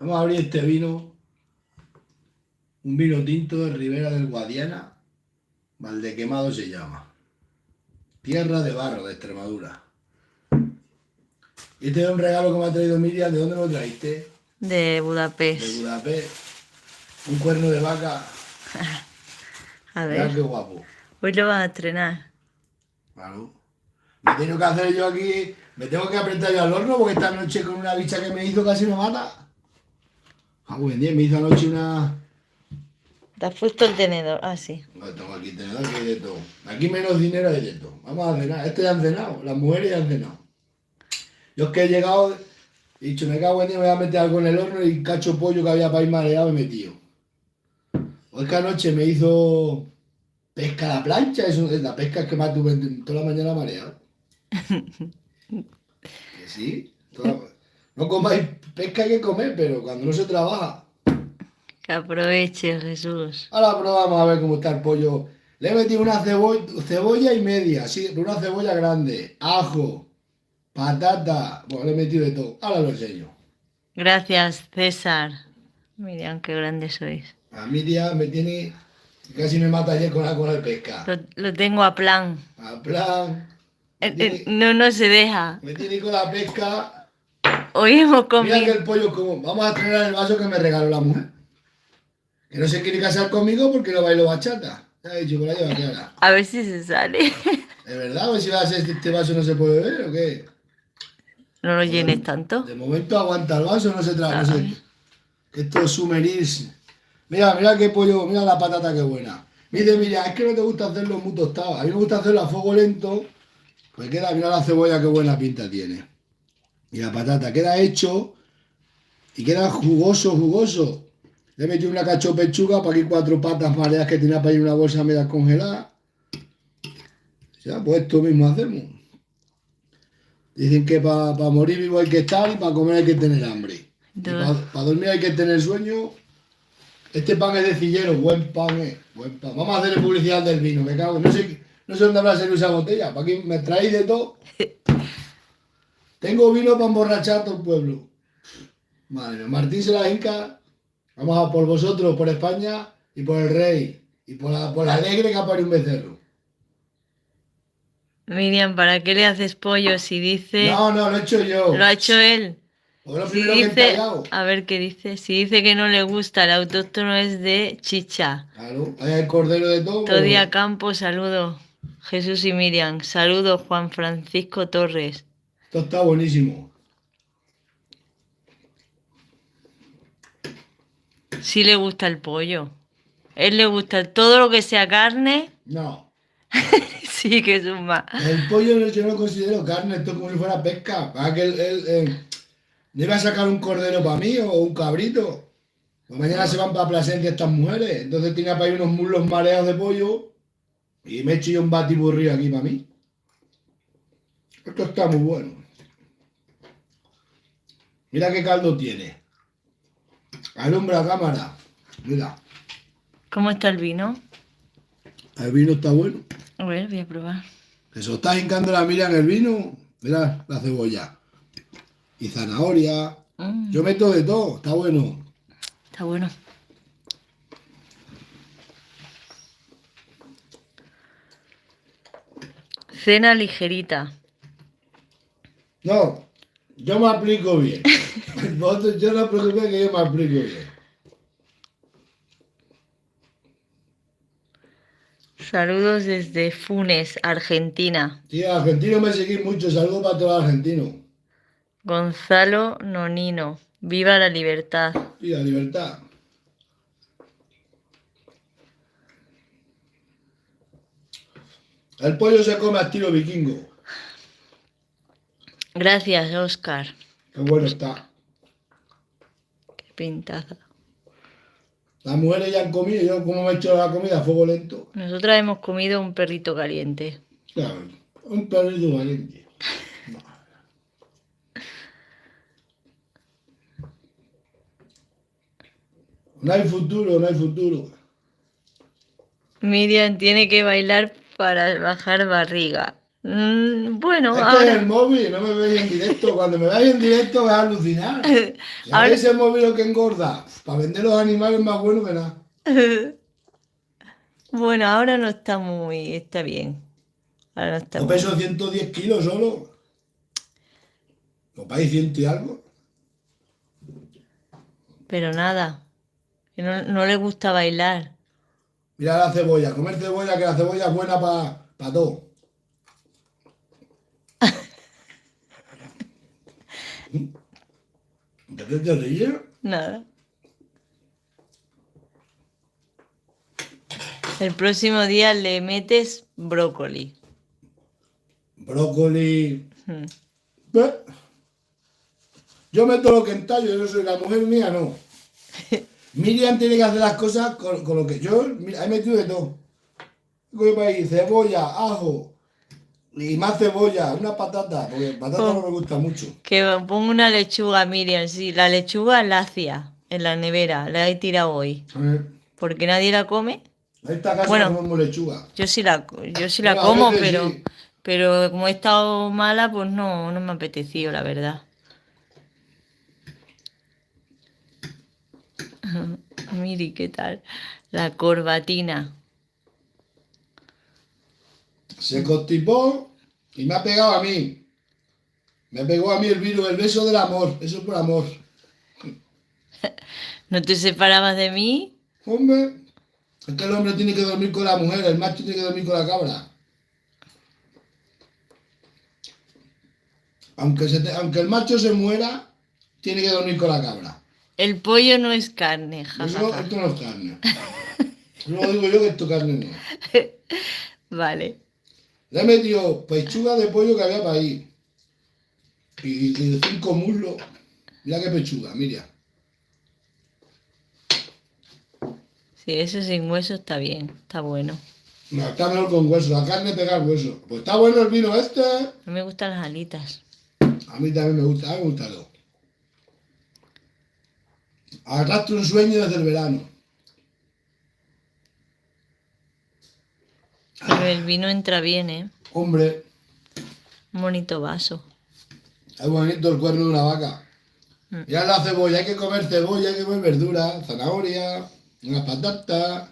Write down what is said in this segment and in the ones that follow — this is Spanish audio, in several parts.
Vamos a abrir este vino, un vino tinto de Ribera del Guadiana, Valdequemado se llama. Tierra de Barro, de Extremadura. Este es un regalo que me ha traído Miriam. ¿De dónde lo traíste? De Budapest. De Budapest. Un cuerno de vaca. A Mirá ver, qué guapo. hoy lo vas a estrenar. Claro. Me tengo que hacer yo aquí. Me tengo que apretar yo al horno porque esta noche con una bicha que me hizo casi me mata. Ah, buen día, me hizo anoche una. ¿Te has puesto el tenedor? Ah, sí. No, tengo aquí tenedor, aquí hay de todo. Aquí menos dinero hay de todo. Vamos a cenar. Estos ya han cenado. Las mujeres ya han cenado. Yo es que he llegado, he dicho, me cago en día, me voy a meter algo en el horno y cacho pollo que había para ir mareado me he metido. Hoy que anoche me hizo pesca a la plancha, eso es la pesca que más tuve toda la mañana mareado. Que sí, no comáis pesca, hay que comer, pero cuando no se trabaja. Que aproveche, Jesús. Ahora probamos a ver cómo está el pollo. Le he metido una cebolla y media, sí, una cebolla grande, ajo, patata, bueno, le he metido de todo. Ahora lo enseño. Gracias, César. Miriam, qué grandes sois. A Miriam me tiene, casi me mata ayer con el pesca. Lo tengo a plan. A plan, No se deja. me tiene con la pesca. Hoy hemos Mira que comido. el pollo como. Vamos a estrenar el vaso que me regaló la mujer. Que no se quiere casar conmigo porque no bailo bachata. Ya he dicho, con la lleva clara. A ver si se sale. ¿Es verdad? A ver si va a ser este vaso no se puede beber o qué. No lo Joder, llenes tanto. de momento aguanta el vaso, no se traba. No sé. Ay. Esto es sumerís. Mira qué pollo, mira la patata qué buena. Mira, es que no te gusta hacerlo muy tostado. A mí me gusta hacerlo a fuego lento. Pues queda, mira la cebolla qué buena pinta tiene. Y la patata queda hecho y queda jugoso, jugoso. Le he metido una cacho pechuga para aquí 4 patas mareas que tenía para ir en una bolsa media congelada. Ya, pues esto mismo hacemos. Dicen que para morir vivo hay que estar y para comer hay que tener hambre. Y para dormir hay que tener sueño. Este pan es de Cillero, buen pan es, buen pan. Vamos a hacerle publicidad del vino, me cago. No sé dónde habrá salido esa botella. Para aquí me traéis de todo. Tengo vino para emborrachar a todo el pueblo. Madre mía, Martín se la hinca. Vamos a por vosotros, por España y por el rey. Y por la alegre que ha parido un becerro. Miriam, ¿para qué le haces pollo si dice... No, lo he hecho yo. Lo ha hecho él. Pues lo Si primero que he dice... entallado. A ver qué dice. Si dice que no le gusta, el autóctono es de Chicha. Claro, hay el cordero de todo. Todia Campo, saludo. Jesús y Miriam, saludo. Juan Francisco Torres. Esto está buenísimo. Sí le gusta el pollo. Él le gusta todo lo que sea carne. No. Sí, que es un más. El pollo yo no lo considero carne, esto es como si fuera pesca. Para que ¿no iba a sacar un cordero para mí o un cabrito? Pues mañana se van para Plasencia estas mujeres. Entonces tenía para ir unos muslos mareados de pollo y me he hecho yo un batiburrillo aquí para mí. Esto está muy bueno. Mira qué caldo tiene. Alumbra cámara. Mira, ¿Cómo está el vino? el vino está bueno. A ver, voy a probar. Que se lo está hincando la mira en el vino. Mira la cebolla. Y zanahoria. Yo meto de todo, está bueno. Está bueno. Cena ligerita. No, yo me aplico bien. Vosotros, yo no os preocupéis que yo me aplico bien. Saludos desde Funes, Argentina. Tío, argentino me seguís mucho. Saludos para todos los argentinos. Gonzalo Nonino. Viva la libertad. Y la libertad. El pollo se come a estilo vikingo. Gracias, Oscar. Qué bueno está. Qué pintaza. Las mujeres ya han comido. Yo como me he hecho la comida a fuego lento. Nosotras hemos comido un perrito caliente. Claro, un perrito valiente. No hay futuro, no hay futuro. Miriam tiene que bailar para bajar barriga. Bueno, Es que es el ahora, móvil, no me veis en directo. Cuando me veis en directo vas a alucinar. ahora, ¿Sabéis el móvil lo que engorda? Para vender los animales más bueno que nada. bueno, ahora no está muy, está bien. Ahora no está Yo muy. peso 110 kilos solo. ¿O país ciento y algo? Pero nada, que no le gusta bailar. Mira la cebolla, comer cebolla, que la cebolla es buena para todo. ¿De qué te ríes? Nada. El próximo día le metes brócoli. Brócoli. Mm. ¿Ves? Yo meto lo que entallo, yo no soy la mujer mía, no. Miriam tiene que hacer las cosas con lo que yo. Mira, he metido de todo. Coge para ahí, cebolla, ajo y más cebolla, una patata, porque patata no Pon- me gusta mucho. que pongo una lechuga, Miriam. Sí, la lechuga lacia en la nevera. La he tirado hoy. Eh, Porque nadie la come. En esta casa no Bueno, comemos lechuga. yo sí la Bueno, a como, veces pero, sí. pero como he estado mala, pues no me ha apetecido, la verdad. Miri, ¿qué tal? La corbatina. Se constipó y me ha pegado a mí. Me pegó a mí el virus, el beso del amor. Eso es por amor. ¿No te separabas de mí? Hombre, es que el hombre tiene que dormir con la mujer, el macho tiene que dormir con la cabra. Aunque el macho se muera, tiene que dormir con la cabra. El pollo no es carne, Eso, jajaja. esto no es carne. Eso lo digo yo que esto carne no es. Vale. Le he metido pechuga de pollo que había para ahí. Y 5 muslos. Mira qué pechuga, mira. Sí, eso sin hueso está bien, está bueno. No, está mejor con hueso. La carne pega el hueso. Pues está bueno el vino este. No me gustan las alitas. A mí también me gusta. A mí me gusta todo. Arrastro un sueño desde el verano. Pero el vino entra bien, ¿eh? Hombre, Un bonito vaso. es bonito el cuerno de una vaca. Mm. Mira la cebolla. Hay que comer cebolla, hay que comer verdura, zanahoria, unas patatas.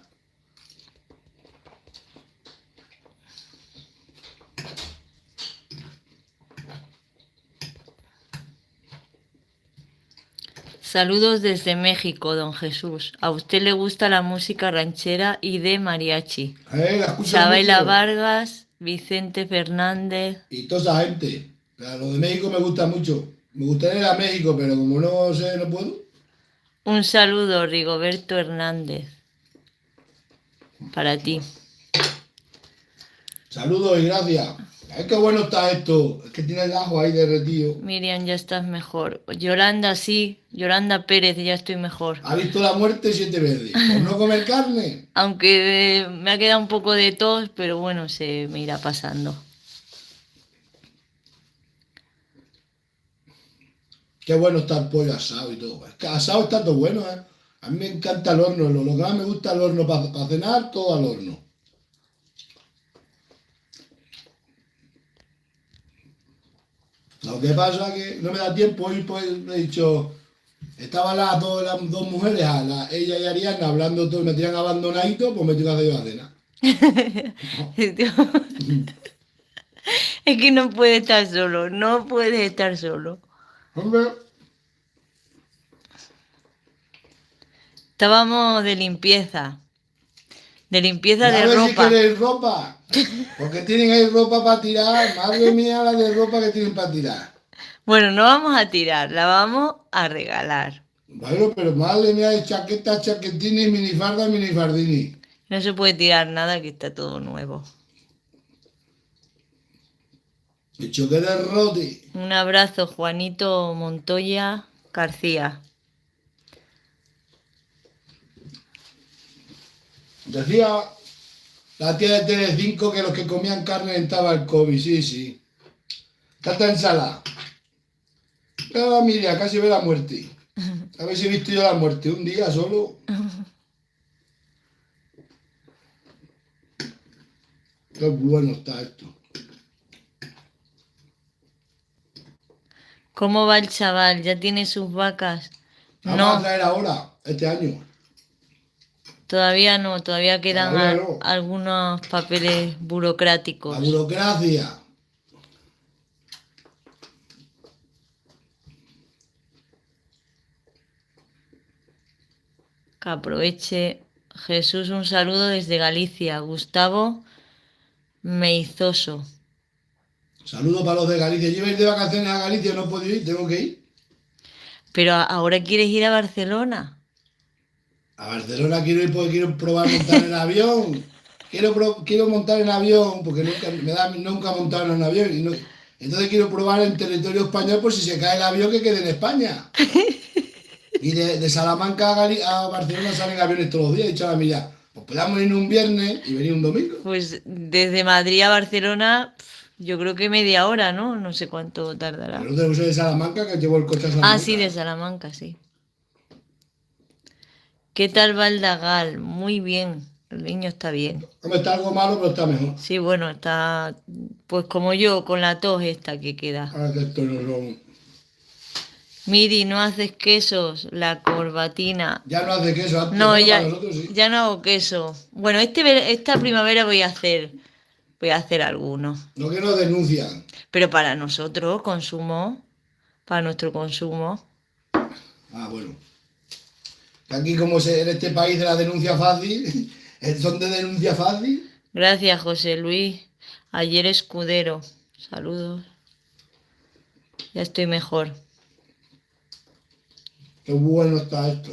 Saludos desde México, don Jesús. A usted le gusta la música ranchera y de mariachi. La escucho Chabela mucho. Vargas, Vicente Fernández. Y toda esa gente. Claro, lo de México me gusta mucho. Me gustaría ir a México, pero como no sé, no puedo. Un saludo, Rigoberto Hernández. Para ti. Saludos y gracias. Ay, qué bueno está esto. Es que tiene el ajo ahí derretido. Miriam, ya estás mejor. Yolanda, sí. Yolanda Pérez, ya estoy mejor. Ha visto la muerte 7 veces. Por no comer carne. Aunque me ha quedado un poco de tos, pero bueno, se me irá pasando. Qué bueno está el pollo asado y todo. Es que asado está todo bueno, ¿eh? A mí me encanta el horno. Lo que más me gusta es el horno para cenar, todo al horno. Lo que pasa es que no me da tiempo. Hoy pues he dicho, estaban las dos mujeres, ella y Ariana, hablando todo, me tiran abandonadito, pues me tengo que hacer yo la cena. Es que no puede estar solo, no puede estar solo. Hombre, Estábamos de limpieza a de ver si ropa. queréis ropa. Porque tienen ahí ropa para tirar. Madre mía, la de ropa que tienen para tirar. Bueno, no vamos a tirar, la vamos a regalar. Bueno, pero madre mía, de chaquetas, chaquetines, minifardas, minifardini. No se puede tirar nada, que está todo nuevo. De choque de rote. Un abrazo, Juanito Montoya García. Decía la tía de Telecinco que los que comían carne entraba el COVID. Sí, sí. Tanta ensalada. Ah, mira, casi ve la muerte. A ver si he visto yo la muerte un día solo. Qué bueno está esto. ¿Cómo va el chaval? ¿Ya tiene sus vacas? Vamos a No, traer ahora, este año. todavía no, todavía quedan Todavía no. algunos papeles La burocráticos. burocracia. Que aproveche. Jesús, un saludo desde Galicia. Gustavo Meizoso. Saludos para los de Galicia. Yo iba a ir de vacaciones a Galicia, no he podido ir, tengo que ir. Pero ahora quieres ir a Barcelona. A Barcelona quiero ir porque quiero probar montar en avión. Quiero montar en avión porque nunca he montado en un avión. Entonces quiero probar en territorio español por si se cae el avión que quede en España. Y de Salamanca a Barcelona salen aviones todos los días. Y chaval, mira, pues podamos ir un viernes y venir un domingo. Pues desde Madrid a Barcelona, yo creo que media hora, ¿no? No sé cuánto tardará. Pero no tenemos de Salamanca que llevo el coche a Ah, sí, Salamanca. de Salamanca, sí. ¿Qué tal va el Dagal? Muy bien. El niño está bien. Hombre, está algo malo, pero está mejor. Sí, bueno, está pues como yo, con la tos esta que queda. Ahora que esto no son. Miri, no haces quesos, la corbatina. Ya no hace queso, antes No, bueno, para ya, nosotros sí. ya no hago queso. Bueno, esta primavera voy a hacer algunos. No que nos denuncian. Pero para nosotros, consumo, para nuestro consumo. Ah, bueno. Que aquí en este país de la denuncia fácil, son de denuncia fácil. Gracias, José Luis. Ayer Escudero. Saludos. Ya estoy mejor. Qué bueno está esto.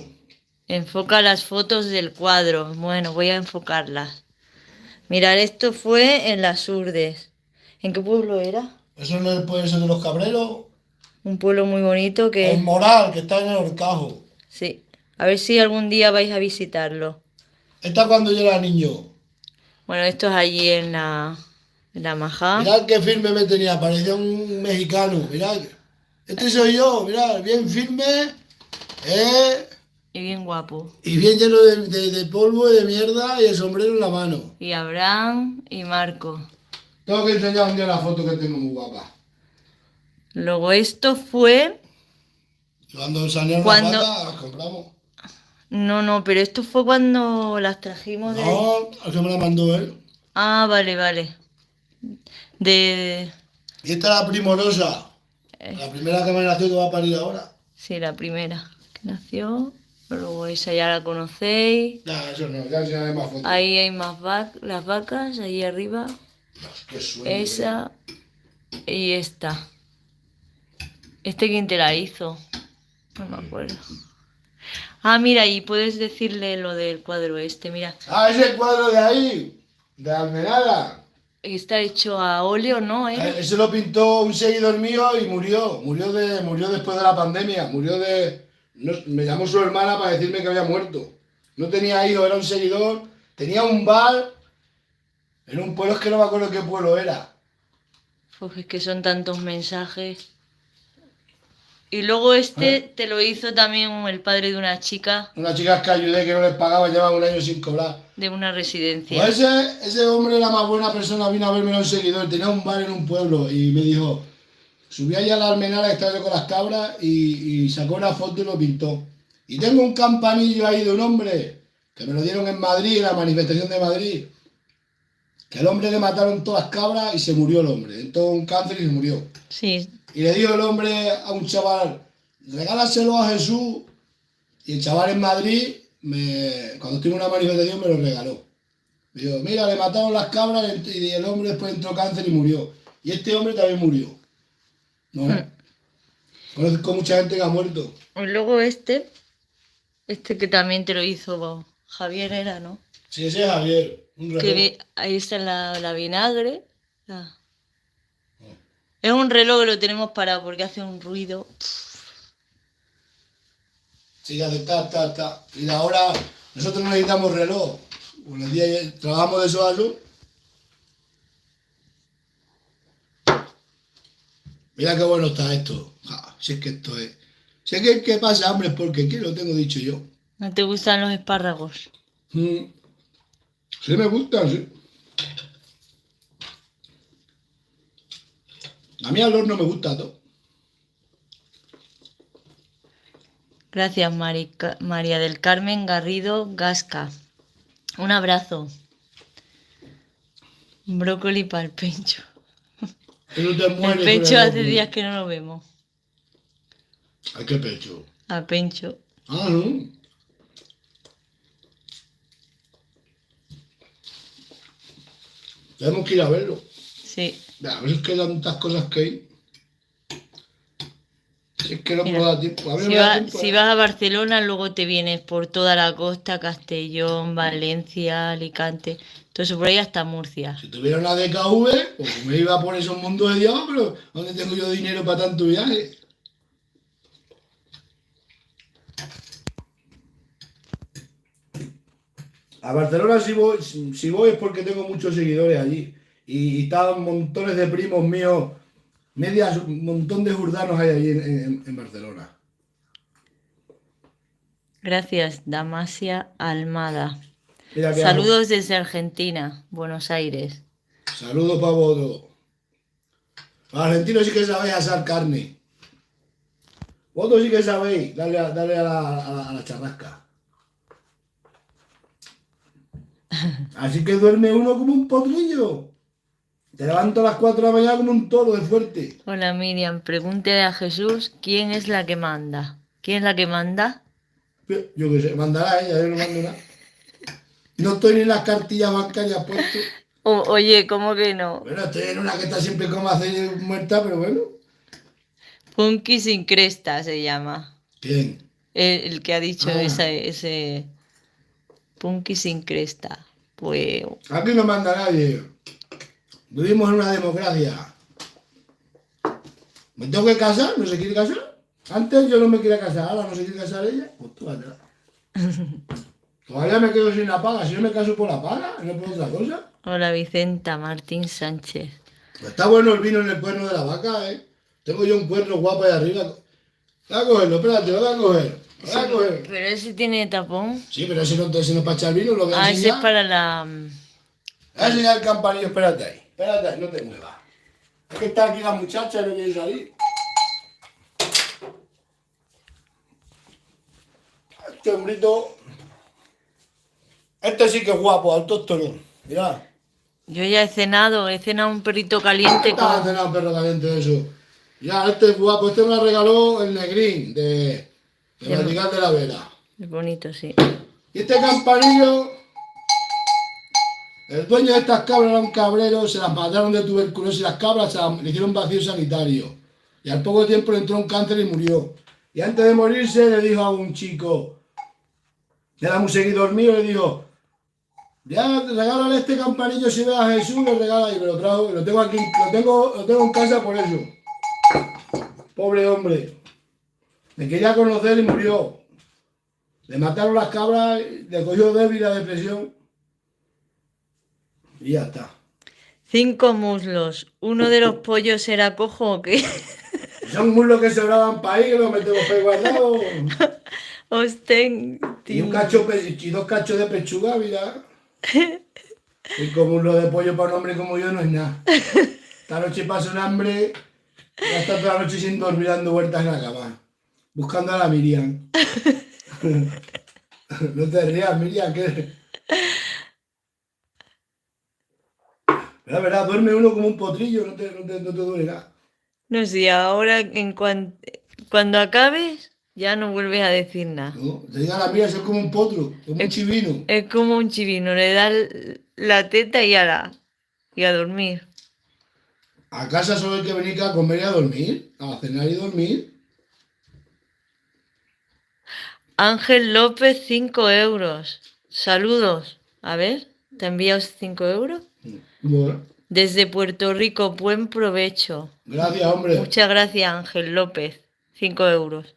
Enfoca las fotos del cuadro. Bueno, voy a enfocarlas. Mirar, esto fue en Las Urdes. ¿En qué pueblo era? Eso no es el pueblo de los Cabreros. Un pueblo muy bonito El que... Moral, que está en el Horcajo. Sí. A ver si algún día vais a visitarlo. Esta cuando yo era niño. Bueno, esto es allí en la Majá. Mirad qué firme me tenía, parecía un mexicano. Mirad. Este soy yo, mirad, bien firme. ¿Eh? Y bien guapo. Y bien lleno de polvo y de mierda y el sombrero en la mano. Y Abraham y Marco. Tengo que enseñar un día la foto que tengo muy guapa. Luego esto fue... Cuando salieron las Cuando... patas, las compramos. No, pero esto fue cuando las trajimos de... No, eso me la mandó él. Ah, vale, vale. De... Y esta es la primorosa. eh, La primera que me nació que va a parir ahora. sí, la primera que nació. Luego esa ya la conocéis. Ya, eso no, ya enseñaré más fotos. Ahí hay más las vacas, ahí arriba. Qué sueño. Esa y esta. ¿Quién te la hizo? No me acuerdo. Ah, mira, y puedes decirle lo del cuadro este, mira. Ah, ese cuadro de ahí, de Almenara. Está hecho a óleo, ¿no? Ese lo pintó un seguidor mío y murió. Murió después de la pandemia. Me llamó su hermana para decirme que había muerto. No tenía hijos, era un seguidor. Tenía un bar en un pueblo, es que no me acuerdo qué pueblo era. Pues es que son tantos mensajes. Y luego te lo hizo también el padre de una chica Unas chicas que ayudé que no les pagaba, llevaban un año sin cobrar. de una residencia. Pues ese hombre era más buena persona, vino a verme, era un seguidor, tenía un bar en un pueblo y me dijo, subí allá a la Almenara que estaba yo con las cabras y sacó una foto y lo pintó. Y tengo un campanillo ahí de un hombre que me lo dieron en Madrid, en la manifestación de Madrid. Que el hombre le mataron todas las cabras y se murió el hombre. Entró un cáncer y se murió. Sí, Y le dijo el hombre a un chaval, regálaselo a Jesús. Y el chaval en Madrid, cuando estuvo en una manifestación, me lo regaló. Me dijo, mira, le mataron las cabras y el hombre después entró cáncer y murió. Y este hombre también murió. ¿No? Conozco mucha gente que ha muerto. y luego que también te lo hizo Javier era, ¿no? Sí, ese es Javier, un reloj. Ahí está la vinagre. Es un reloj que lo tenemos parado porque hace un ruido. Sí, hace ta. Y ahora nosotros no necesitamos reloj. Bueno, el día trabajamos de eso a eso. Mira qué bueno está esto. Si es que esto es. Si es que el que pasa hambre es porque quiero, lo tengo dicho yo. ¿No te gustan los espárragos? Sí me gustan, sí. A mí al horno me gusta todo. Gracias, María del Carmen Garrido Gasca. Un abrazo. Brócoli para el Pencho. Que no te El mueres con Pencho el hace brócoli. días que no lo vemos. ¿A qué pecho? Al Pencho. Ah, ¿no? Tenemos que ir a verlo. Sí. A ver, es que hay tantas cosas que hay. Es que no Mira, puedo dar tiempo. A mí no Si, me da tiempo. si vas a Barcelona, luego te vienes por toda la costa, Castellón, Valencia, Alicante, todo eso por ahí hasta Murcia. Si tuviera una DKV, pues me iba por esos mundos de diablo, pero ¿dónde tengo yo dinero para tanto viaje? A Barcelona si voy es porque tengo muchos seguidores allí. Y están montones de primos míos, un montón de jurdanos hay allí en Barcelona. Gracias, Damasia Almada. Mira qué Saludos desde Argentina, Buenos Aires. Saludos para vosotros. Los argentinos sí que sabéis asar carne. Vosotros sí que sabéis darle a la charrasca. Así que duerme uno como un potrillo. Te levanto a las 4 de la mañana como un toro de fuerte. Hola Miriam, pregúntale a Jesús quién es la que manda. ¿Quién es la que manda? Yo qué sé, mandará ella, yo no mando nada. No estoy ni en las cartillas bancarias puesto. Oye, ¿cómo que no? Bueno, estoy en una que está siempre como hace muerta, pero bueno. Punky sin cresta se llama. ¿Quién? El que ha dicho Ah. ese Punky sin cresta. Pues Aquí no manda nadie. Vivimos en una democracia. ¿Me tengo que casar? ¿No se quiere casar? Antes yo no me quería casar, ahora no se quiere casar ella. Pues tú atrás. Todavía me quedo sin la paga. Si yo me caso por la paga, no por otra cosa. hola Vicenta Martín Sánchez. Pues está bueno el vino en el cuerno de la vaca, ¿eh? Tengo yo un cuerno guapo ahí arriba. Voy a cogerlo, espérate, lo voy a coger. Lo voy a coger. Pero ese tiene tapón. Sí, pero ese no es para echar vino, lo voy a Ah, ese es enseñar. para la... Voy a enseñar el campanillo, espérate ahí. Espérate ahí, no te muevas. Es que está aquí la muchacha y no quiere salir. Este hombrito. Este sí que es guapo, autóctono. Mirad. Yo ya he cenado un perrito caliente Estaba con... cenando un perro caliente de eso. Ya, este es guapo. Este me lo regaló el Negrín de Vatican de la Vera. Es bonito, sí. Y este campanillo, el dueño de estas cabras era un cabrero, se las mataron de tuberculosis las cabras, le hicieron vacío sanitario. Y al poco tiempo le entró un cáncer y murió. Y antes de morirse le dijo a un chico, que era un seguidor mío, le dijo, ya regálale este campanillo si ves a Jesús, le regala y me lo trajo, lo tengo aquí, lo tengo en casa por eso. Pobre hombre. Me quería conocer y murió. Le mataron las cabras, le cogió débil la depresión. Y ya está. 5 muslos. ¿Uno de los pollos era cojo o qué? Son muslos que sobraban para ahí, que los metemos para ahí guardados. Osten... Y y 2 cachos de pechuga, mira. Y como muslo de pollo para un hombre como yo no es nada. Esta noche paso un hambre, ya está toda la noche sin dormir dando vueltas en la cama. Buscando a la Miriam. No te rías, Miriam, que... La verdad, duerme uno como un potrillo, no te duele nada. No sé, ahora cuando acabes ya no vuelves a decir nada. No, te diga la mía, es como un potro, como un chivino. Es como un chivino, le da la teta y a dormir. A casa solo hay que venir a comer y a dormir, a cenar y dormir. Ángel López, 5 euros. Saludos. A ver, ¿te envío 5 euros? Bueno, Desde Puerto Rico, buen provecho. gracias, hombre. Muchas gracias, Ángel López. 5 euros.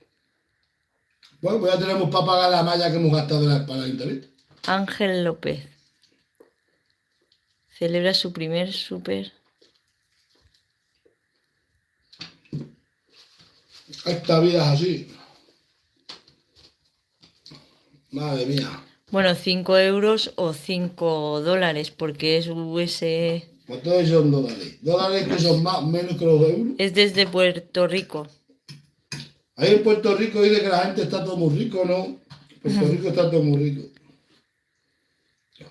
Bueno, pues ya tenemos para pagar la malla que hemos gastado para el internet. Ángel López. Celebra su primer súper. Esta vida es así. Madre mía. Bueno, 5 euros o 5 dólares, porque es US. Pues todos son dólares. Dólares que son menos que los euros. Es desde Puerto Rico. Ahí en Puerto Rico dice que la gente está todo muy rico, ¿no? Puerto Rico está todo muy rico.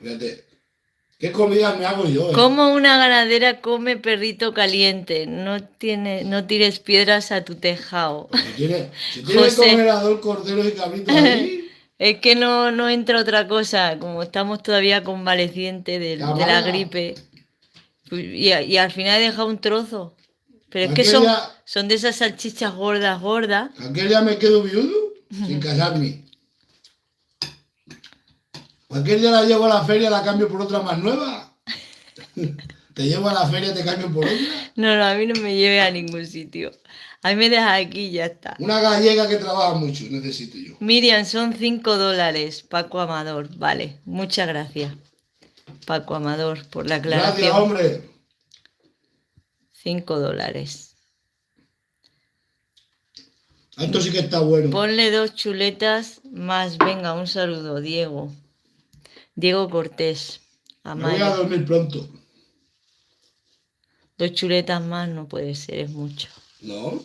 Fíjate, ¿qué comida me hago yo? Como una ganadera come perrito caliente. No tires piedras a tu tejado. Pues si tiene José. congelador, corderos y cabritos ahí, Es que no entra otra cosa, como estamos todavía convalecientes de la mala. gripe. Y al final he dejado un trozo. Pero es que Aquel día, son de esas salchichas gordas, gordas. aquel día me quedo viudo sin casarme. Cualquier día la llevo a la feria, la cambio por otra más nueva. Te llevo a la feria, te cambio por otra. No, a mí no me lleve a ningún sitio. A mí me dejas aquí y ya está. Una gallega que trabaja mucho, necesito yo. Miriam, son $5. Paco Amador. Vale, muchas gracias. Paco Amador, por la aclaración. Gracias, hombre. $5. Esto sí que está bueno. Ponle 2 chuletas más. Venga, un saludo, Diego. Diego Cortés. Me voy a Amaya. dormir pronto. 2 chuletas más no puede ser, es mucho. No,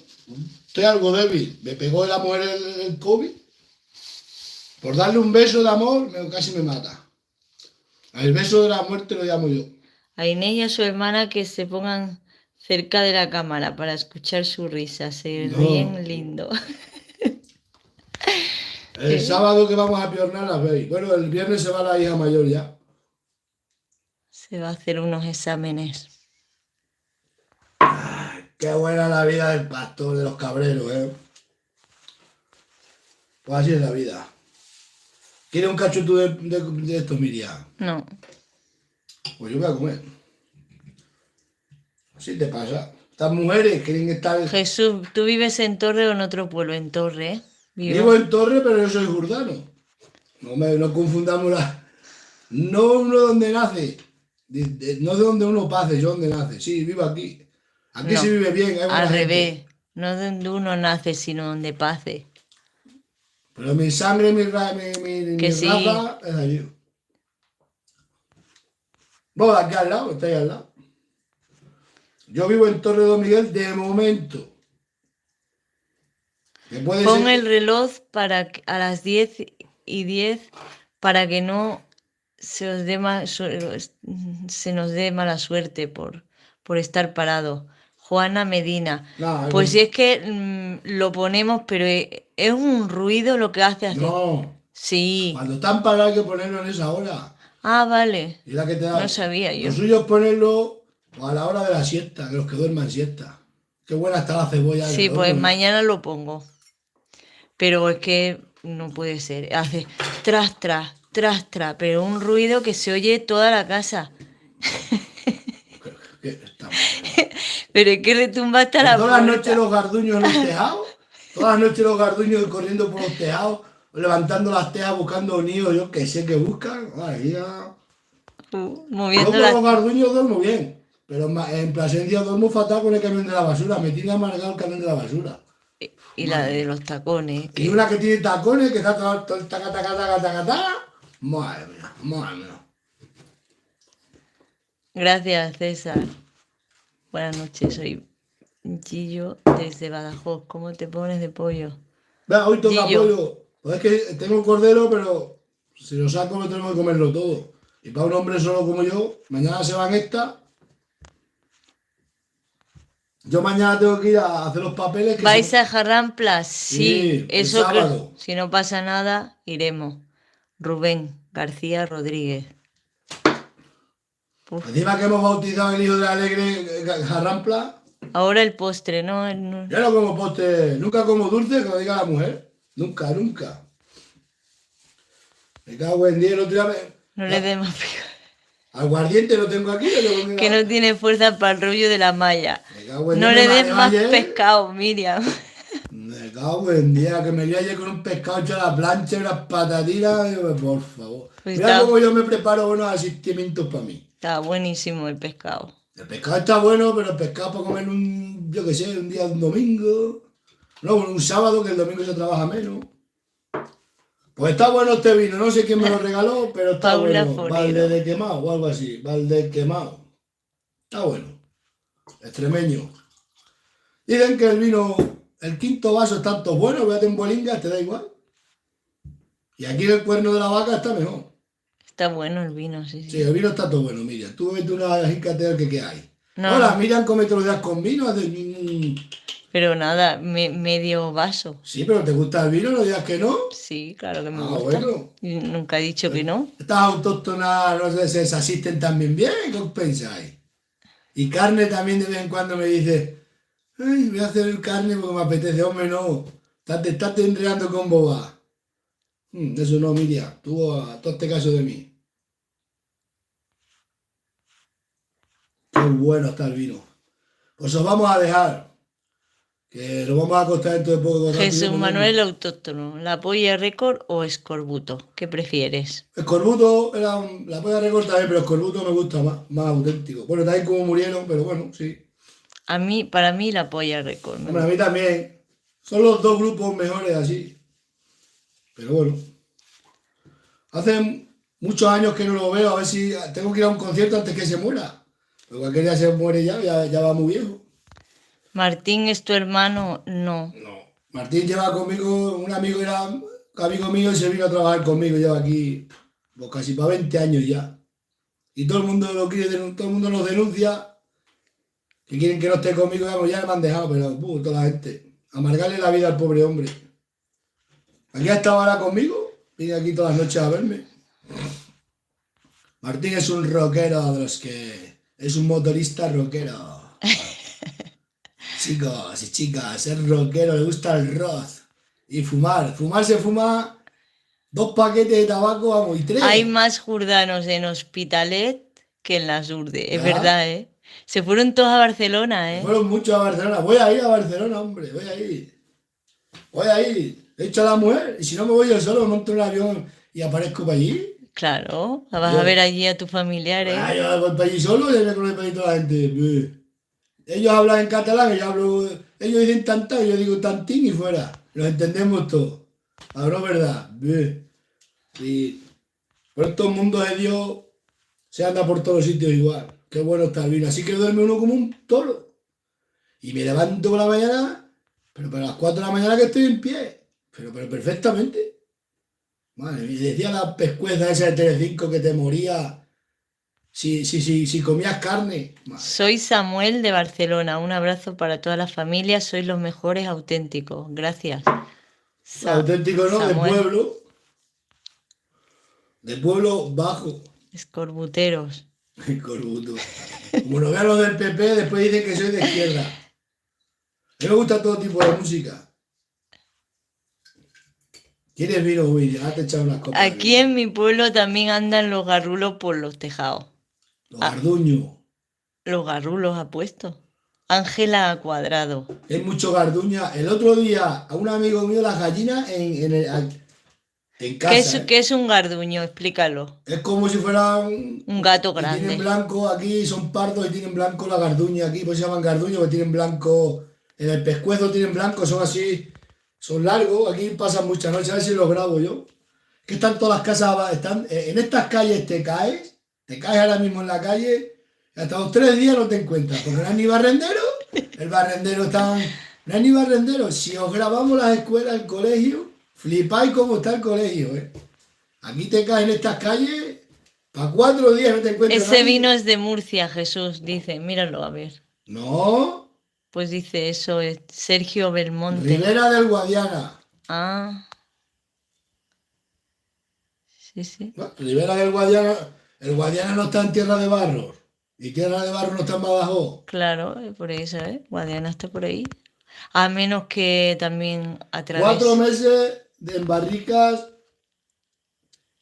estoy algo débil. Me pegó la mujer el COVID. Por darle un beso de amor, casi me mata. El beso de la muerte lo llamo yo. A Inés y a su hermana que se pongan cerca de la cámara para escuchar su risa. Se No. ríen lindo. El sábado que vamos a piornar las veis. Bueno, el viernes se va la hija mayor ya. Se va a hacer unos exámenes. Qué buena la vida del pastor, de los cabreros, ¿eh? Pues así es la vida. ¿Quieres un cacho tú de esto, Miriam? No. Pues yo voy a comer. Así te pasa. Estas mujeres quieren estar... Jesús, ¿tú vives en Torre o en otro pueblo? En Torre, ¿eh? Vivo en Torre, pero yo soy jurdano. No confundamos la... No uno donde nace. No de donde uno pase, yo donde nace. Sí, vivo aquí. Aquí No, se vive bien. Hay buena al gente. revés. No donde uno nace, sino donde pase. Pero mi sangre, mi Que sí. raza es allí. Vos aquí al lado, estáis al lado. Yo vivo en Torre de Don Miguel de momento. Que puede Pon ser- el reloj a las 10:10 para que no se nos dé mala suerte por estar parado. Juana Medina. No, Pues si es que lo ponemos, pero es un ruido lo que hace. No, Sí. cuando están parados hay que ponerlo en esa hora. Ah, vale. Y la que te da. No sabía yo. Lo suyo es ponerlo a la hora de la siesta, de los que duerman siesta. Qué buena está la cebolla. Sí, del pues horno, ¿no? mañana lo pongo. Pero es que no puede ser. Hace tras, tras, pero un ruido que se oye toda la casa. Que está mal. Pero es que retumba hasta la Todas las puerta. noches los garduños en los tejados. Todas las noches los garduños corriendo por los tejados, levantando las tejas, buscando nidos, yo que sé que buscan. Madre mía. Yo Moviendo con la... los garduños duermo bien, pero en Plasencia duermo fatal con el camión de la basura. Me tiene amargado el camión de la basura. Y la de los tacones. Y una que tiene tacones, que está todo taca, taca, taca, taca, taca. Madre mía, madre mía. Gracias, César. Buenas noches, soy Gillo desde Badajoz. ¿Cómo te pones de pollo? Vea, hoy toca Gillo. pollo. Pues es que tengo cordero, pero si lo saco me tengo que comerlo todo. Y para un hombre solo como yo, mañana se van estas. Yo mañana tengo que ir a hacer los papeles. Que ¿Vais se- a Jarramplas? Sí, Sí, el eso que sábado. si no pasa nada, iremos. Rubén García Rodríguez. Uf. Encima que hemos bautizado el hijo de Alegre Jarrampla. Ahora el postre, ¿no? No- Yo no como postre, nunca como dulce, que lo diga la mujer. Nunca, nunca. Me cago en 10, el otro día No le demos pico. Aguardiente lo tengo aquí. Que no tiene fuerza para el rollo de la malla. Me cago en No 10, le me des más ayer. pescado, Miriam. Me cago en día, que me lié ayer con un pescado hecho a la plancha y unas patatinas. Digo, por favor. Pues Mira está- cómo yo me preparo unos asistimientos para mí. Está buenísimo el pescado. El pescado está bueno, pero el pescado para comer yo qué sé, un día, un domingo. No, un sábado, que el domingo se trabaja menos. Pues está bueno este vino, no sé quién me lo regaló, pero está Paula bueno. Forero. Valde de quemado o algo así. Valde quemado. Está bueno. Extremeño. Dicen que el vino el quinto vaso es tanto bueno, véate en bolingas, te da igual. Y aquí en el cuerno de la vaca está mejor. Está bueno el vino, sí, Sí, sí. el vino está todo bueno, Miriam. Tú vete una jícate que hay. No, Hola, no. Miriam, come todos los días con vino. Pero nada, medio vaso. Sí, pero ¿te gusta el vino? No digas que no. Sí, claro que me Ah, gusta. bueno. Y nunca he dicho que no. Estas autóctonas, no sé, se desasisten también bien. ¿Qué os pensáis? Y carne también de vez en cuando me dice, ay, voy a hacer carne porque me apetece. Hombre, no. Te estás enredando con boba. Eso no, Miriam. Tú hazte caso de mí. Qué bueno está el vino. Pues os vamos a dejar. Que nos vamos a acostar dentro de poco. Jesús Manuel Autóctono, ¿la polla récord o escorbuto? ¿Qué prefieres? Escorbuto era la polla récord también, pero Escorbuto me gusta más auténtico. Bueno, también como murieron, pero bueno, sí. Para mí la polla récord. Hombre, a mí también. Son los dos grupos mejores así. Pero bueno. Hace muchos años que no lo veo, a ver si tengo que ir a un concierto antes que se muera. Pero cualquier día se muere ya va muy viejo. Martín es tu hermano, no. No. Martín lleva conmigo, un amigo era amigo mío y se vino a trabajar conmigo. Lleva aquí pues, casi para 20 años ya. Y todo el mundo lo quiere, todo el mundo nos denuncia. Que quieren que no esté conmigo, ya me han dejado, pero toda la gente. Amargarle la vida al pobre hombre. Aquí ha estado ahora conmigo, viene aquí todas las noches a verme. Martín es un rockero de los que... Es un motorista rockero. Chicos y chicas, es rockero, le gusta el rock. Y fumar. Fumar se fuma 2 paquetes de tabaco, vamos, y 3. Hay más jurdanos en Hospitalet que en las Urdes, es ¿Ya? verdad, ¿eh? Se fueron todos a Barcelona, ¿eh? Fueron muchos a Barcelona. Voy a ir a Barcelona, hombre, voy a ir. Voy a ir. He hecho a la mujer, y si no me voy yo solo, me monto en un avión y aparezco para allí. Claro, vas a Yo- ver allí a tus familiares. Yo voy para allí solo y me conoce para allí toda la gente. Ellos hablan en catalán, ellos dicen tanta, yo digo tantín y fuera. Los entendemos todos. Ahora es verdad. Y por estos mundos de Dios se anda por todos los sitios igual. Qué bueno está el vino. Así que duerme uno como un toro. Y me levanto por la mañana, pero para las 4 de la mañana que estoy en pie. Pero perfectamente. Madre mía, decía la pescueza esa de Telecinco que te moría si comías carne. Madre. Soy Samuel de Barcelona. Un abrazo para todas las familias. Sois los mejores auténticos. Gracias. Auténtico, ¿no? Samuel. De pueblo bajo. Escorbuteros. Corbuto. Como no vean los del PP, después dicen que soy de izquierda. A mí me gusta todo tipo de música. ¿Quieres vino, William? Hazte echar unas copas. Aquí en mi pueblo también andan los garrulos por los tejados. Los garduños. Los garrulos ha puesto. Ángela Cuadrado. Es mucho garduña. El otro día, a un amigo mío, las gallinas en casa. ¿Qué es un garduño? Explícalo. Es como si fuera un gato que grande. Tienen blanco aquí, son pardos y tienen blanco la garduña aquí, pues se llaman garduños, que tienen blanco. En el pescuezo tienen blanco, son así, son largos. Aquí pasan muchas noches, a ver si los grabo yo. Que están todas las casas, en estas calles te caes ahora mismo en la calle, y hasta los 3 días no te encuentras, porque no hay ni barrendero, el barrendero está, no hay ni barrendero. Si os grabamos las escuelas, el colegio, flipáis cómo está el colegio, ¿eh? Aquí te caes en estas calles, para 4 días no te encuentras. Ese vino es de Murcia, Jesús, dice. Míralo, a ver. No. Pues dice eso, es Sergio Belmonte. Ribera del Guadiana. Ah. Sí, sí. No, Ribera del Guadiana. El Guadiana no está en Tierra de Barros. Y Tierra de Barros no está en Badajoz. Claro, por eso, ¿eh? Guadiana está por ahí. A menos que también a través... 4 meses en barricas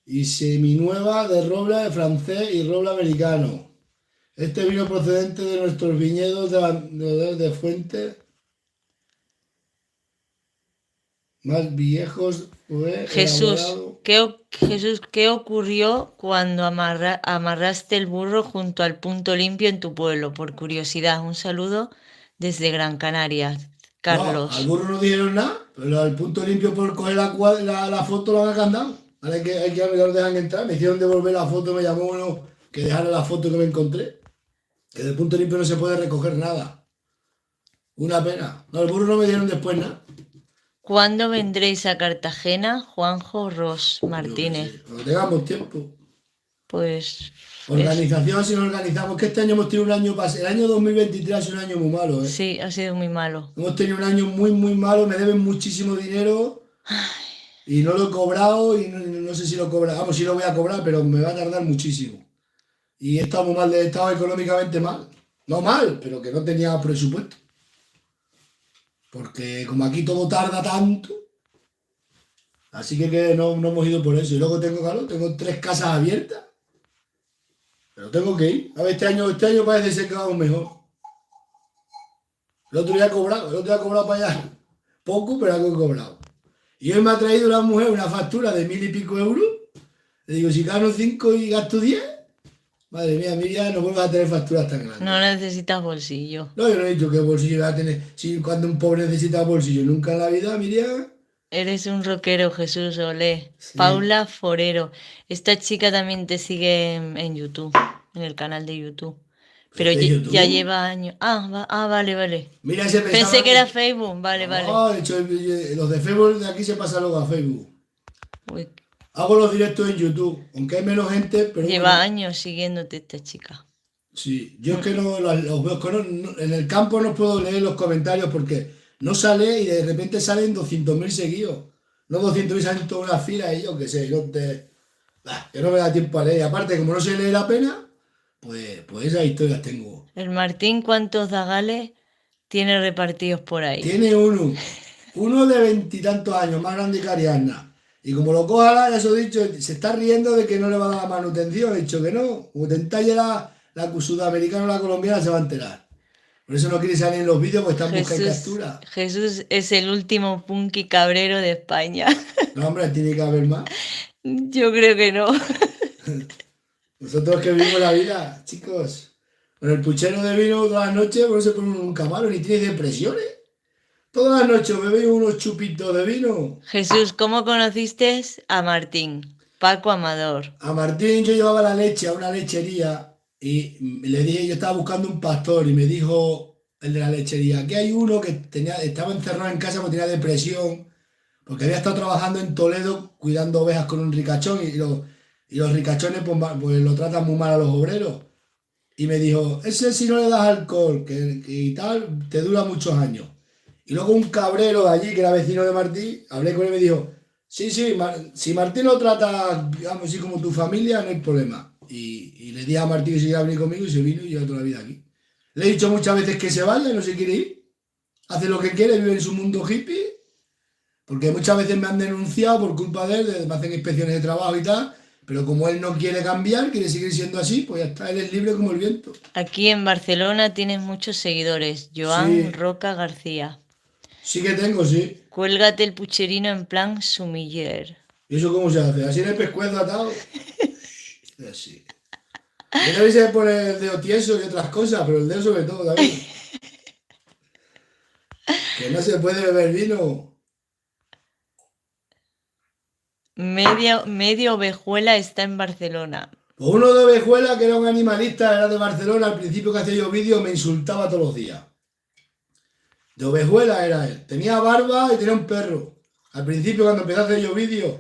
y seminueva de roble francés y roble americano. Este vino procedente de nuestros viñedos de fuentes más viejos fue Jesús, elaborado. Jesús, ¿qué ocurrió cuando amarraste el burro junto al punto limpio en tu pueblo? Por curiosidad, un saludo desde Gran Canaria, Carlos. No, al burro no dijeron nada, pero al punto limpio por coger la foto lo han candado. Ahora hay que no lo dejan entrar. Me hicieron devolver la foto, me llamó uno que dejara la foto que me encontré. Que del punto limpio no se puede recoger nada. Una pena. No, el burro no me dieron después nada. ¿Cuándo vendréis a Cartagena? Juanjo Ros Yo qué Martínez. sé. Cuando tengamos tiempo. Pues es, Organización, si nos organizamos, que este año hemos tenido un año, el año 2023 ha sido un año muy malo, ¿eh? sí, ha sido muy malo. Hemos tenido un año muy, muy malo, me deben muchísimo dinero y no lo he cobrado y no sé si lo cobra, vamos, si lo voy a cobrar, pero me va a tardar muchísimo. Y he estado muy mal, he estado económicamente mal. No mal, pero que no tenía presupuesto. Porque como aquí todo tarda tanto, así que no hemos ido por eso. Y luego tengo, claro, tengo 3 casas abiertas, pero tengo que ir. A ver, este año parece ser que vamos mejor. El otro día he cobrado para allá. Poco, pero algo he cobrado. Y hoy me ha traído una mujer una factura de 1000 y pico euros. Le digo, si gano 5 y gasto 10, madre mía, Miriam, no vuelvas a tener facturas tan No grandes. necesitas bolsillo. No, yo no he dicho qué bolsillo va a tener. Si cuando un pobre necesita bolsillo, nunca en la vida, Miriam. Eres un rockero, Jesús, olé. Sí. Paula Forero. Esta chica también te sigue en YouTube, en el canal de YouTube. Pero Este es ya YouTube. lleva años. Vale, vale. Mira, se Pensé pensaba que era que. Facebook, vale, vale. No, de hecho, los de Facebook de aquí se pasan luego a Facebook. Uy, Hago los directos en YouTube, aunque hay menos gente, pero lleva bueno. años siguiéndote esta chica. Sí, yo es Mm. que no los veo, en el campo no puedo leer los comentarios porque no sale y de repente salen 200.000 seguidos. No 200.000, salen toda una fila y yo qué sé, que no me da tiempo a leer. Y aparte, como no sé leer apenas, pues esas historias tengo. El Martín, ¿cuántos zagales tiene repartidos por ahí? Tiene uno de 20 y tantos años, más grande que Ariadna. Y como lo coja, ya se lo he dicho, se está riendo de que no le va a dar manutención. He dicho que no. Como te entalle la sudamericana o la colombiana, se va a enterar. Por eso no quiere salir en los vídeos porque está en busca y Jesús, captura. Jesús es el último punky cabrero de España. No, hombre, tiene que haber más. Yo creo que no. Nosotros que vivimos la vida, chicos. Con el puchero de vino todas las noches, por no se pone uno nunca malo, ni tiene depresiones. Todas las noches me bebo unos chupitos de vino. Jesús, ¿cómo conociste a Martín? Paco Amador. A Martín yo llevaba la leche a una lechería y le dije, yo estaba buscando un pastor y me dijo el de la lechería que hay uno que estaba encerrado en casa porque tenía depresión, porque había estado trabajando en Toledo cuidando ovejas con un ricachón y los ricachones pues lo tratan muy mal a los obreros. Y me dijo, ese si no le das alcohol que y tal, te dura muchos años. Y luego un cabrero de allí, que era vecino de Martí, hablé con él y me dijo, sí, sí, si Martín lo trata, digamos así como tu familia, no hay problema. Y le dije a Martín que se iba a venir conmigo y se vino y lleva toda la vida aquí. Le he dicho muchas veces que se vaya y no se quiere ir. Hace lo que quiere, vive en su mundo hippie, porque muchas veces me han denunciado por culpa de él, me hacen inspecciones de trabajo y tal, pero como él no quiere cambiar, quiere seguir siendo así, pues ya está, él es libre como el viento. Aquí en Barcelona tienes muchos seguidores. Joan Sí, Roca García. sí que tengo, sí. Cuélgate el pucherino en plan sumiller. ¿Y eso cómo se hace? ¿Así en el pescuezo atado? Así. Yo también se pone el dedo tieso y otras cosas, pero el dedo sobre todo también. Que no se puede beber vino. Medio ovejuela está en Barcelona. Pues uno de Ovejuela, que era un animalista, era de Barcelona, al principio que hacía yo vídeos me insultaba todos los días. De Ovejuela era él. Tenía barba y tenía un perro. Al principio cuando empecé a hacer yo vídeos,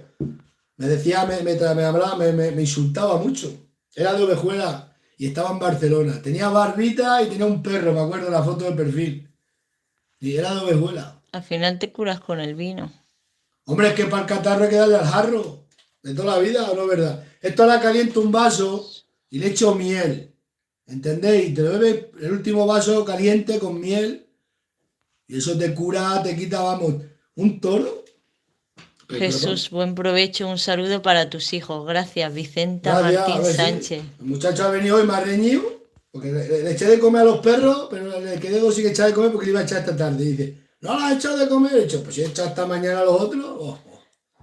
me decía, me hablaba, me insultaba mucho. Era de Ovejuela y estaba en Barcelona. Tenía barbita y tenía un perro, me acuerdo de la foto de perfil. Y era de Ovejuela. Al final te curas con el vino. Hombre, es que para el catarro hay que darle al jarro. De toda la vida, ¿o no es verdad? Esto ahora caliento un vaso y le echo miel. ¿Entendéis? Te lo bebes el último vaso caliente con miel y eso te cura, te quita, vamos, un toro. Pero, Jesús, buen provecho. Un saludo para tus hijos. Gracias, Vicenta gracias, a Martín ver si. Sánchez. El muchacho ha venido hoy, me ha reñido, porque le eché de comer a los perros, pero le quedé dos sin echar de comer porque le iba a echar esta tarde. Y dice, ¿no lo has echado de comer? He dicho, pues si he echado esta mañana a los otros.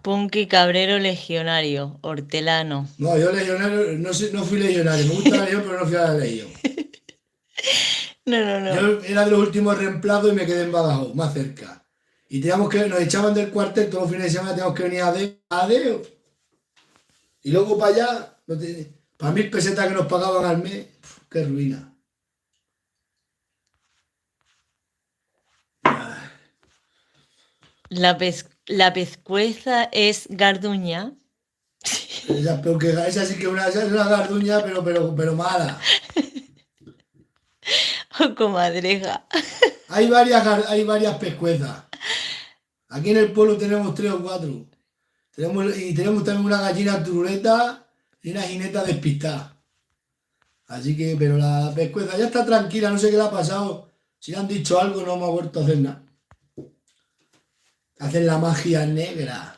Punky Cabrero Legionario. Hortelano. No, yo legionario, no fui legionario, me gusta la legión, pero no fui a la legión. No, no, no. Yo era de los últimos reemplazos y me quedé en Badajoz, más cerca. Y nos echaban del cuartel todos los fines de semana, teníamos que venir a Adeo. Y luego para allá, para 1000 pesetas que nos pagaban al mes, qué ruina. La pescueza es garduña Esa sí que esa es una garduña, pero mala. o comadreja. Hay varias pescuezas. Aquí en el pueblo tenemos tres o cuatro. Tenemos también una gallina turuleta y una jineta despistada. Así que, pero la pescueza ya está tranquila, no sé qué le ha pasado. Si le han dicho algo, no me ha vuelto a hacer nada. Hacen la magia negra.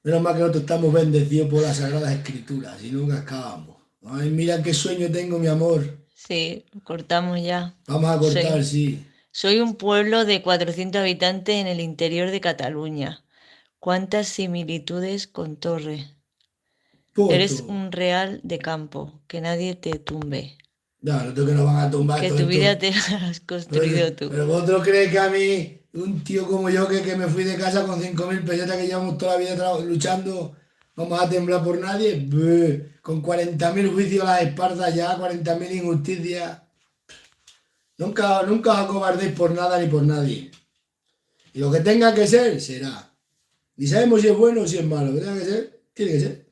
Menos mal que nosotros estamos bendecidos por las Sagradas Escrituras, si no cascábamos. Ay, mira qué sueño tengo, mi amor. Sí, cortamos ya. Vamos a cortar, Soy, sí. soy un pueblo de 400 habitantes en el interior de Cataluña. ¿Cuántas similitudes con Torre? Eres Puto. un real de campo, que nadie te tumbe, Ya, no tengo que nos van a tumbar que todo tu vida esto. te la has Pero, construido tú. pero vosotros creéis que a mí, un tío como yo, que me fui de casa con 5.000 pesetas que llevamos toda la vida luchando, vamos a temblar por nadie. Buh, con 40.000 juicios a las espaldas ya, 40.000 injusticias. Nunca os acobardéis por nada ni por nadie. Y lo que tenga que ser, será. Ni sabemos si es bueno o si es malo. Lo que tenga que ser, tiene que ser.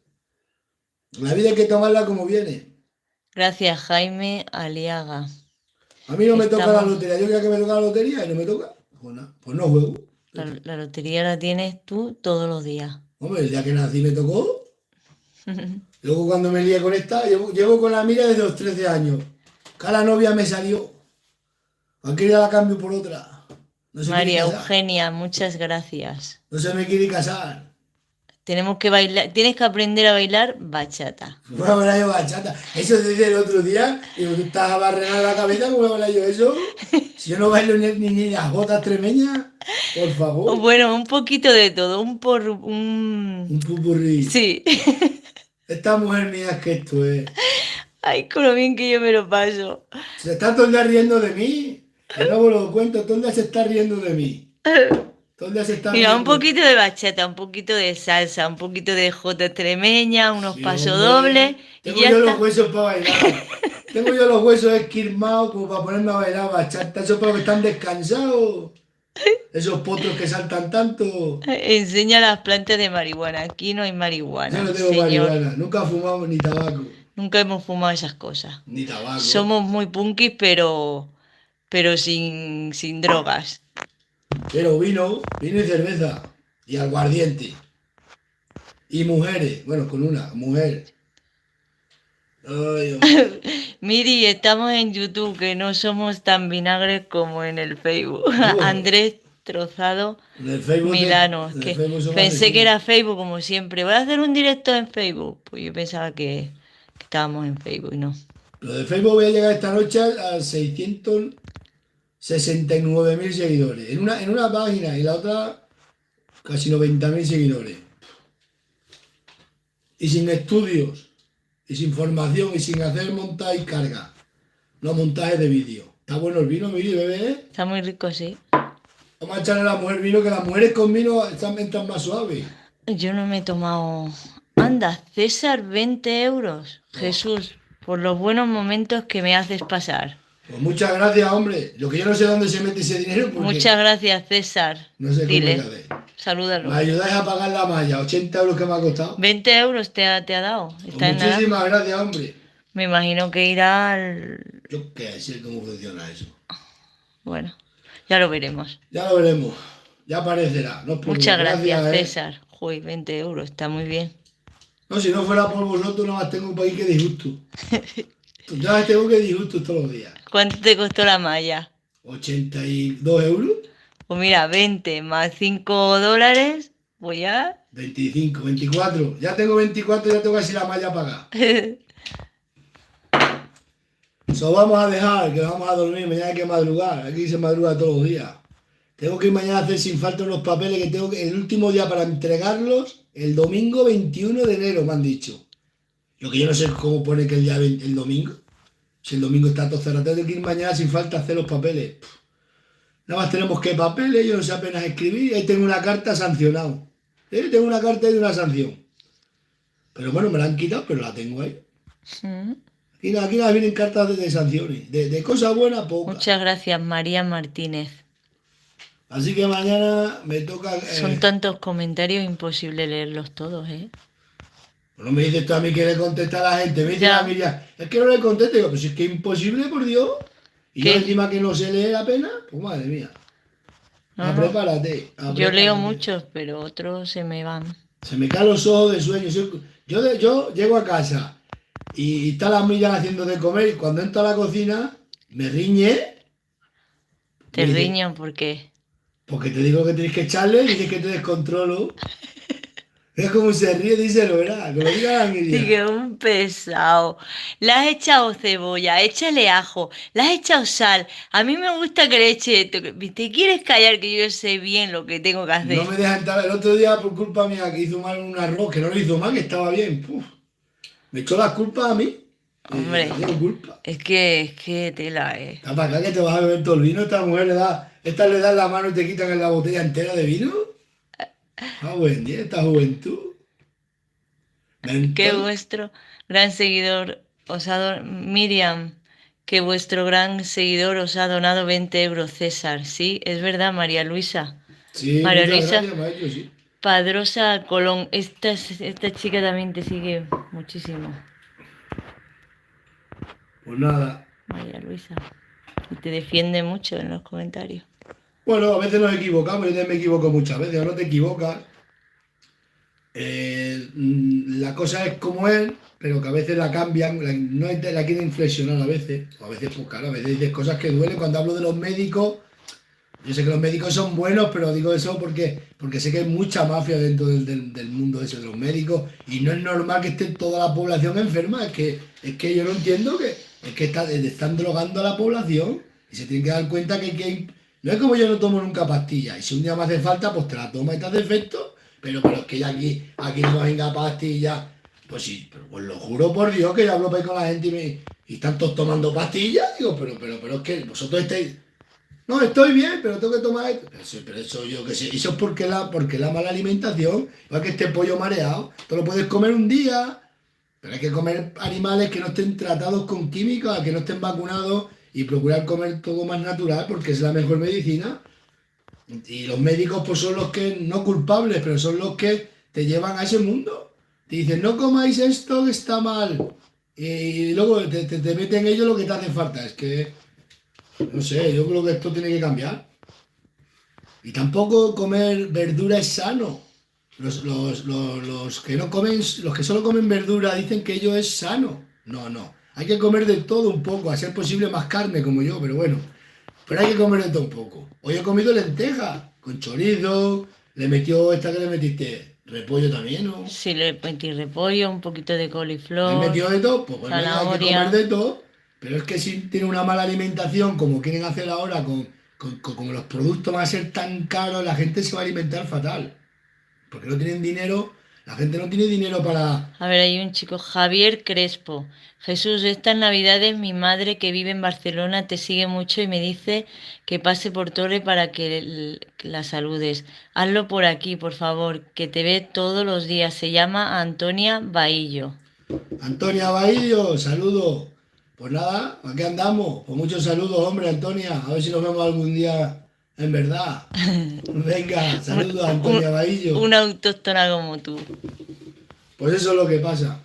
La vida hay que tomarla como viene. Gracias, Jaime Aliaga. A mí no me toca la Estamos. lotería. Yo quería que me tocara la lotería y no me toca. Pues, pues no juego. La lotería la tienes tú todos los días. Hombre, el día que nací me tocó. Luego cuando me lié con esta, llevo con la mira desde los 13 años. Cada novia me salió. Aquella la cambio por otra. No se quiere María casar. Eugenia, muchas gracias. No se me quiere casar. Tenemos que bailar, tienes que aprender a bailar bachata. ¿Cómo voy a bailar yo bachata? Eso te dije el otro día. Digo, tú estás a barrenar la cabeza. ¿Cómo voy a bailar yo eso? Si yo no bailo ni las botas tremeñas, por favor. Bueno, un poquito de todo, Un pupurrí. Sí. Esta mujer mía es que esto es. Ay, con lo bien que yo me lo paso. Se está todo el día riendo de mí. Que no os lo cuento. Todo el día se está riendo de mí. Todo el día se está Mira, un riendo. poquito de bachata, un poquito de salsa, un poquito de jota extremeña, unos Sí, pasodobles hombre. y Tengo ya yo los está. huesos para bailar. Tengo yo los huesos esquirmados como para ponerme a bailar bachata. Esos para que están descansados. Esos potros que saltan tanto. Enseña las plantas de marihuana. Aquí no hay Yo marihuana, no tengo señor. marihuana. Nunca he fumado ni tabaco. Nunca hemos fumado esas cosas. Ni tabaco. Somos muy punkis, pero sin drogas. Pero vino y cerveza. Y aguardiente. Y mujeres. Bueno, con una mujer. Ay, hombre. Miri, estamos en YouTube, que no somos tan vinagres como en el Facebook. Oh, Andrés Trozado en el Facebook, Milano, en el que Facebook somos pensé que asesinos. era Facebook como siempre. Voy a hacer un directo en Facebook. Pues yo pensaba que estábamos en Facebook y no. Lo de Facebook voy a llegar esta noche a 669.000 seguidores. En una página y la otra casi 90.000 seguidores. Y sin estudios, y sin formación, y sin hacer montaje y carga. No montajes de vídeo. Está bueno el vino, Miri, bebé. Está muy rico, sí. Vamos a echarle a la mujer vino, que las mujeres con vino entran más suaves. Yo no me he tomado... Anda, César, 20 euros. Oh, Jesús, por los buenos momentos que me haces pasar. pues muchas gracias, hombre. Lo que yo no sé dónde se mete ese dinero porque Muchas gracias, César. no sé cómo Dile, es hacer. salúdalo. Me ayudáis a pagar la malla, 80 euros que me ha costado. 20 euros te ha dado. Pues Está en naranja. muchísimas gracias, hombre. Me imagino que irá al... Yo qué sé cómo funciona eso. Bueno, ya lo veremos. Ya lo veremos. Ya aparecerá. No es por Muchas gracias, gracias, César. Joder, 20 euros, está muy bien. No, si no fuera por vosotros, nada más tengo un país que disgusto. Yo más tengo que disgusto todos los días. ¿Cuánto te costó la malla? 82 euros, Pues mira, 20 más 5 dólares, pues ya... 25, 24. Ya tengo 24, ya tengo casi la malla pagada. Eso vamos a dejar, que vamos a dormir. Mañana hay que madrugar. Aquí se madruga todos los días. Tengo que ir mañana a hacer sin falta unos papeles que tengo que... El último día para entregarlos, el domingo 21 de enero, me han dicho. Lo que yo no sé es cómo pone que el domingo. Si el domingo está todo cerrado, tengo que ir mañana sin falta a hacer los papeles. Nada más tenemos que papeles, yo no sé apenas escribir. Ahí tengo una carta sancionado. Tengo una carta de una sanción. Pero bueno, me la han quitado, pero la tengo ahí. Aquí las vienen cartas de sanciones. De cosas buenas, pocas. Muchas gracias, María Martínez. Así que mañana me toca... Son tantos comentarios, imposible leerlos todos, ¿eh? no me dices tú a mí que le contesta a la gente, me dice Ya. la Miriam, es que no le conteste, digo, pues es que es imposible, por Dios. Y yo ¿Qué? encima que no se lee apenas, pues madre mía. No, no. Prepárate, Yo leo prepárate. muchos, pero otros se me van. Se me caen los ojos de sueño. Yo llego a casa y está la Miriam haciendo de comer y cuando entro a la cocina me riñe, Te me dice, riño porque... porque te digo que tienes que echarle y dices que te descontrolo. Es como se ríe, díselo, ¿verdad? Que lo diga la Sí, Miriam. que un pesado. Le has echado cebolla, échale ajo, le has echado sal. A mí me gusta que le eche esto. ¿Te quieres callar que yo sé bien lo que tengo que No hacer? me deja entrar el otro día por culpa mía que hizo mal un arroz, que no lo hizo mal, que estaba bien. Puf, me echó las culpas a mí. Hombre, No tengo culpa. es que tela, eh. Está para acá que te vas a beber todo el vino. Esta le das la mano y te quitan la botella entera de vino. Ah, buen día, esta juventud. Que Mental. vuestro gran seguidor os ha Miriam, que vuestro gran seguidor os ha donado 20 euros, César. Sí, es verdad, María Luisa. Sí, María muchas Luisa gracias, maestro, sí. Padrosa Colón. Esta chica también te sigue muchísimo, Pues nada. María Luisa. Y te defiende mucho en los comentarios. Bueno, a veces nos equivocamos, yo también me equivoco muchas veces, o no te equivocas. La cosa es como es, pero que a veces la cambian, no la quieren flexionar a veces, o a veces, pues claro, a veces dices cosas que duelen. Cuando hablo de los médicos, yo sé que los médicos son buenos, pero digo eso porque sé que hay mucha mafia dentro del mundo ese de los médicos y no es normal que esté toda la población enferma. Es que yo no entiendo que están drogando a la población y se tienen que dar cuenta no es como yo no tomo nunca pastillas y si un día me hace falta, pues te la tomas y te hace efecto, pero es que ya aquí no venga pastillas. Pues sí, pero pues lo juro por Dios que yo hablo por ahí con la gente y están todos tomando pastillas. Digo, pero es que vosotros estáis. No, estoy bien, pero tengo que tomar esto. Pero eso yo qué sé. Eso es porque la mala alimentación. Igual que este pollo mareado. Tú lo puedes comer un día, pero hay que comer animales que no estén tratados con químicos, que no estén vacunados y procurar comer todo más natural porque es la mejor medicina. Y los médicos pues son los que, no culpables, pero son los que te llevan a ese mundo. Te dicen, no comáis esto que está mal. Y luego te meten ellos lo que te hace falta. Es que, no sé, yo creo que esto tiene que cambiar. Y tampoco comer verdura es sano. Los que no comen, los que solo comen verdura dicen que ello es sano. No, no. Hay que comer de todo un poco, a ser posible más carne como yo, pero bueno. Pero hay que comer de todo un poco. Hoy he comido lentejas con chorizo, le metió esta que le metiste, repollo también, ¿no? Si le metí repollo, un poquito de Le he coliflor, metido de todo, pues venga, hay que comer zanahoria. de todo. Pero es que si tiene una mala alimentación, como quieren hacer ahora, como los productos van a ser tan caros, la gente se va a alimentar fatal. Porque no tienen dinero, la gente no tiene dinero para... A ver, hay un chico, Javier Crespo. Jesús, estas navidades mi madre que vive en Barcelona te sigue mucho y me dice que pase por Torre para que la saludes. Hazlo por aquí, por favor, que te ve todos los días. Se llama Antonia Bahillo. Antonia Bahillo, saludos. Pues nada, aquí andamos. Pues muchos saludos, hombre, Antonia. A ver si nos vemos algún día en verdad. Venga, Un- saludos a un- Antonia Bahillo. una autóctona como tú. Pues eso es lo que pasa.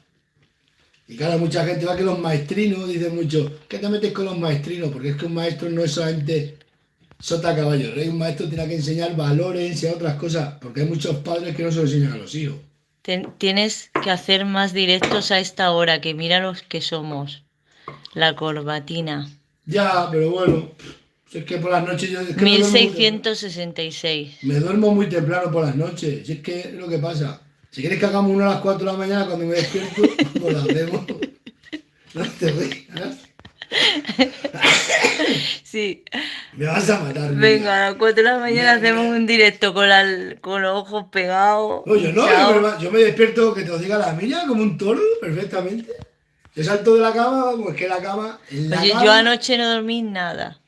Y claro, mucha gente va que los maestrinos dicen mucho, ¿qué te metes con los maestrinos? Porque es que un maestro no es solamente sota caballo rey, un maestro tiene que enseñar valores, enseñar otras cosas, porque hay muchos padres que no se lo enseñan a los hijos. Tienes que hacer más directos a esta hora, que mira los que somos. La corbatina. Ya, pero bueno, si es que por las noches yo es que me Mil duermo muy temprano. seiscientos sesenta y seis. Me duermo muy temprano por las noches, si es que es lo que pasa. Si quieres que hagamos uno a las 4 de la mañana cuando me despierto, pues lo hacemos. No te rías, Sí. me vas a matar, Venga, Miriam. a las 4 de la mañana Me- hacemos me- un directo con los ojos pegados, No, yo no, hinchados. yo me despierto, que te lo diga la Miriam, como un toro, perfectamente. Yo salto de la cama, pues que en la Oye, yo cama, anoche no dormí nada.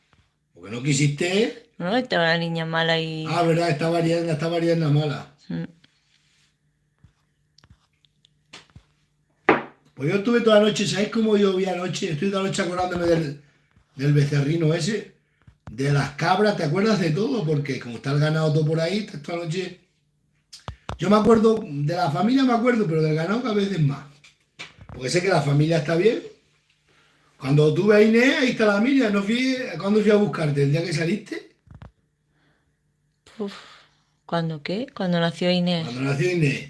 porque no quisiste. ¿No? Estaba la niña mala y... Ah, verdad, estaba Ariana mala. Mm. Pues yo estuve toda la noche, ¿sabéis cómo yo vi anoche? Estoy toda la noche acordándome del becerrino ese. de las cabras, te acuerdas de todo, porque como está el ganado todo por ahí, esta noche. Yo me acuerdo, de la familia me acuerdo, pero del ganado cada vez más. Porque sé que la familia está bien. Cuando tuve a Inés, ahí está la Miriam. No fui, ¿cuándo fui a buscarte? ¿El día que saliste? Uf, ¿cuándo qué? Cuando nació Inés. Cuando nació Inés.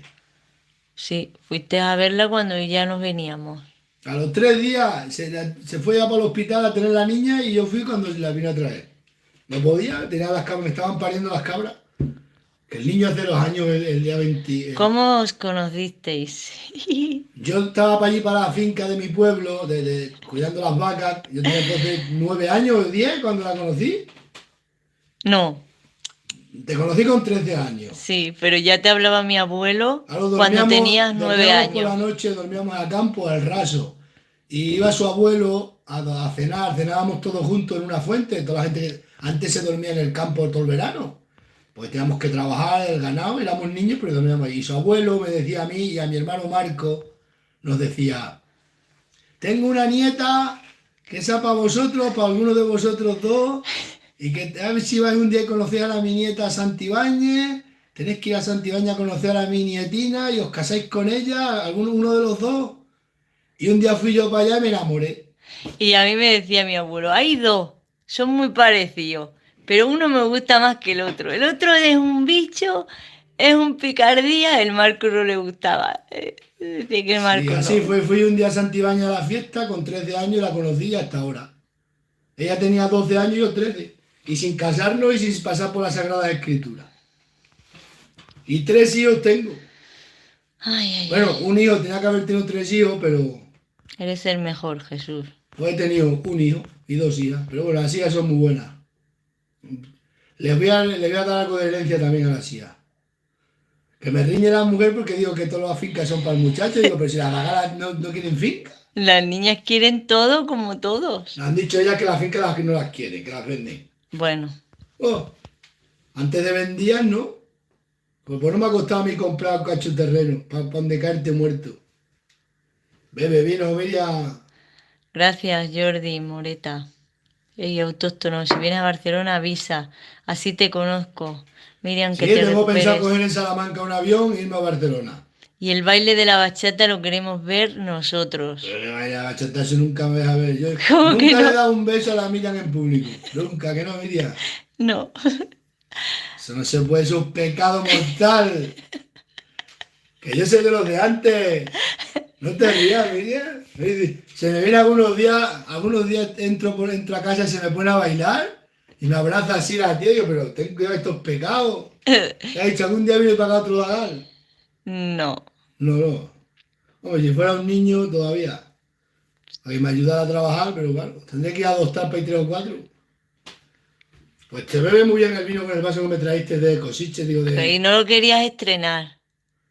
Sí, fuiste a verla cuando ya nos veníamos. A los 3 días se fue ya para el hospital a tener la niña y yo fui cuando la vine a traer. No podía, tenía las cabras, me estaban pariendo las cabras. Que el niño hace 2 años, el día 20. ¿Cómo os conocisteis? Yo estaba para allí, para la finca de mi pueblo, cuidando las vacas. Yo tenía entonces 9 años o 10 cuando la conocí. No, Te conocí con 13 años. sí, pero ya te hablaba mi abuelo Ahora cuando tenías 9 dormíamos por la años. noche, dormíamos a campo, al raso. Y iba su abuelo a cenar, cenábamos todos juntos en una fuente. Toda la gente antes se dormía en el campo todo el verano. Pues teníamos que trabajar el ganado, éramos niños, pero dormíamos allí. Y su abuelo me decía a mí y a mi hermano Marco, nos decía, tengo una nieta que sea para vosotros, para alguno de vosotros dos, y que a ver si vais un día a conocer a mi nieta Santibáñez, tenéis que ir a Santibáñez a conocer a mi nietina y os casáis con ella, uno de los dos. Y un día fui yo para allá y me enamoré. Y a mí me decía mi abuelo, hay dos, son muy parecidos, pero uno me gusta más que el otro. El otro es un bicho, es un picardía, el Marco no le gustaba. Decía que el Sí, Marco así no. fui un día a Santibáñez a la fiesta con 13 años y la conocí hasta ahora. Ella tenía 12 años y yo 13. Y sin casarnos y sin pasar por la Sagrada Escritura. Y 3 hijos tengo. Ay, ay, Bueno, ay. un hijo, tenía que haber tenido 3 hijos, pero Eres el mejor, Jesús. pues he tenido un hijo y 2 hijas. Pero bueno, las hijas son muy buenas. Les voy a dar algo de herencia también a las hijas. Que me riñe la mujer porque digo que todas las fincas son para el muchacho. Digo, pero si las vagalas no quieren finca. Las niñas quieren todo como todos. Me han dicho ellas que las fincas no las quieren, que las venden. Bueno, Oh, antes de vendían, ¿no? Pues no me ha costado a mí comprar un cacho de terreno para donde caerte muerto. Bebe vino, Miriam. gracias Jordi Moreta. Y autóctono, si vienes a Barcelona avisa, así te conozco. Miriam, Sí, que te tengo pensado recuperes. coger en Salamanca un avión e irme a Barcelona. Y el baile de la bachata lo queremos ver nosotros. Pero que vaya a bachata, eso nunca me deja ver. Yo ¿Cómo que nunca le he no? dado un beso a la Miriam en público. Nunca, que no, Miriam. No. Eso no se puede, eso es un pecado mortal. Que yo soy de los de antes. No te rías, Miriam. Se me viene algunos días entro a casa y se me pone a bailar y me abraza así la tía y yo, pero ten cuidado, estos pecados. ¿Te ha dicho algún día viene para acá otro lagar? No. No, no. Hombre, si fuera un niño todavía. A que me ayudara a trabajar, pero claro, tendré que ir a adoptar para ir 3 o 4. Pues te bebe muy bien el vino con el vaso que me traíste de Cosiche, digo, Y no lo querías estrenar.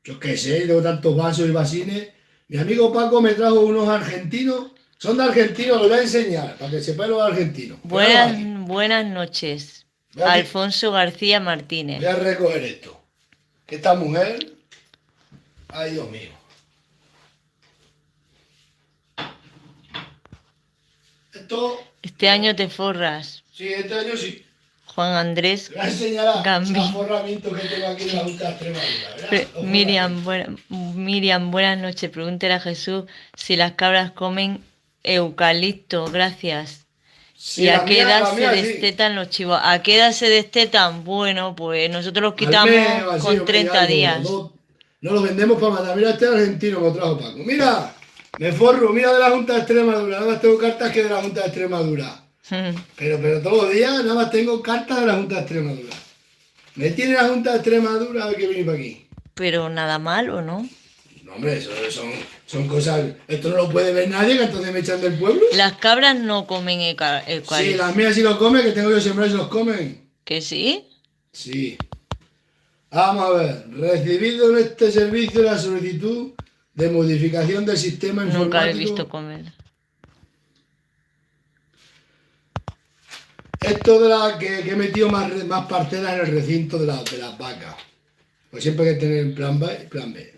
yo qué sé, tengo tantos vasos y vasines. Mi amigo Paco me trajo unos argentinos. Son de argentinos, los voy a enseñar, para que sepáis los argentinos. Míralo aquí. Buenas noches. Voy a, Alfonso García voy Martínez. a recoger esto. Que esta mujer. Ay, Dios mío. Esto. Este año te forras. Sí, este año sí. Juan Andrés Te voy a enseñar el Gambi. aforramiento que tengo aquí en la Junta de Extremadura. ¿Verdad? Miriam, buenas noches. Pregúntale a Jesús si las cabras comen eucalipto. Gracias. Sí, ¿Y a la qué mía- edad la se mía sí. destetan los chivos? ¿A qué edad se destetan? Bueno, pues nosotros los Al quitamos mes o así, con o 30 algo, días. no lo vendemos para matar. Mira este argentino que trajo Paco. Mira, me forro, mira de la Junta de Extremadura. Nada más tengo cartas que de la Junta de Extremadura. Pero todos los días nada más tengo cartas de la Junta de Extremadura. Me tiene la Junta de Extremadura a ver que viene para aquí. Pero nada malo, ¿no? No, hombre, eso son cosas. Esto no lo puede ver nadie, que entonces me echan del pueblo. Las cabras no comen Sí, eucalipto. las mías sí lo comen, que tengo yo sembrados y los comen. ¿Que sí? Sí. Vamos a ver. Recibido en este servicio la solicitud de modificación del sistema Nunca informático. he visto comer. Esto de la que he metido más parcelas en el recinto de las vacas. Pues siempre hay que tener plan B, plan B.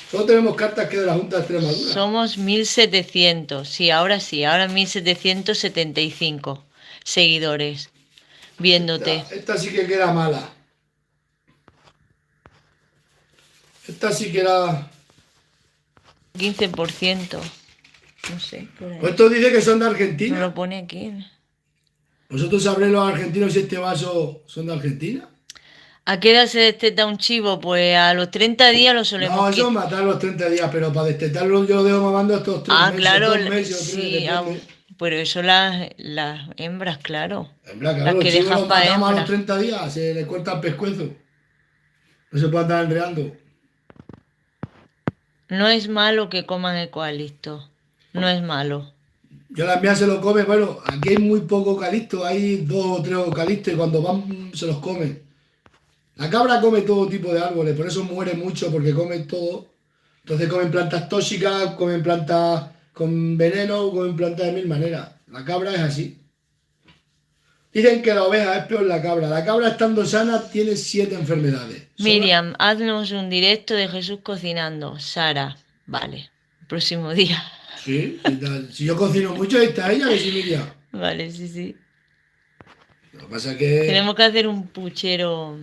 Solo tenemos cartas que de la Junta de Extremadura. Somos 1700. Sí, ahora 1775 seguidores. viéndote. Esta sí que queda mala. Esta sí que era... 15%. No sé, por ahí. Pues esto dice que son de No Argentina. lo pone aquí. ¿Vosotros sabréis los argentinos si este vaso son de Argentina? ¿A qué edad se desteta un chivo? Pues a los 30 días lo solemos No, eso es quitar. matar los 30 días, pero para destetarlo yo lo dejo mamando estos 3 Ah, meses, claro, 2 meses o 3, sí, depende. pero eso las hembras, claro. Hembra, claro, Las los que chivos dejas los para matamos a los hembras. 30 días, se les corta el pescuezo. No se puede andar enreando. No es malo que coman eucalipto. No es malo. Yo las mías se lo come, bueno, aquí hay muy poco eucalipto, hay 2 o 3 eucaliptos y cuando van se los comen. La cabra come todo tipo de árboles, por eso muere mucho, porque come todo. Entonces comen plantas tóxicas, comen plantas con veneno, comen plantas de mil maneras. La cabra es así. Dicen que la oveja es peor la cabra. La cabra estando sana tiene 7 enfermedades. Miriam, haznos un directo de Jesús cocinando. Sara, vale. Próximo día. Sí, si yo cocino mucho, ahí está ella, que sí, Miriam. Vale, sí, sí. Lo que pasa es que, Tenemos que hacer un puchero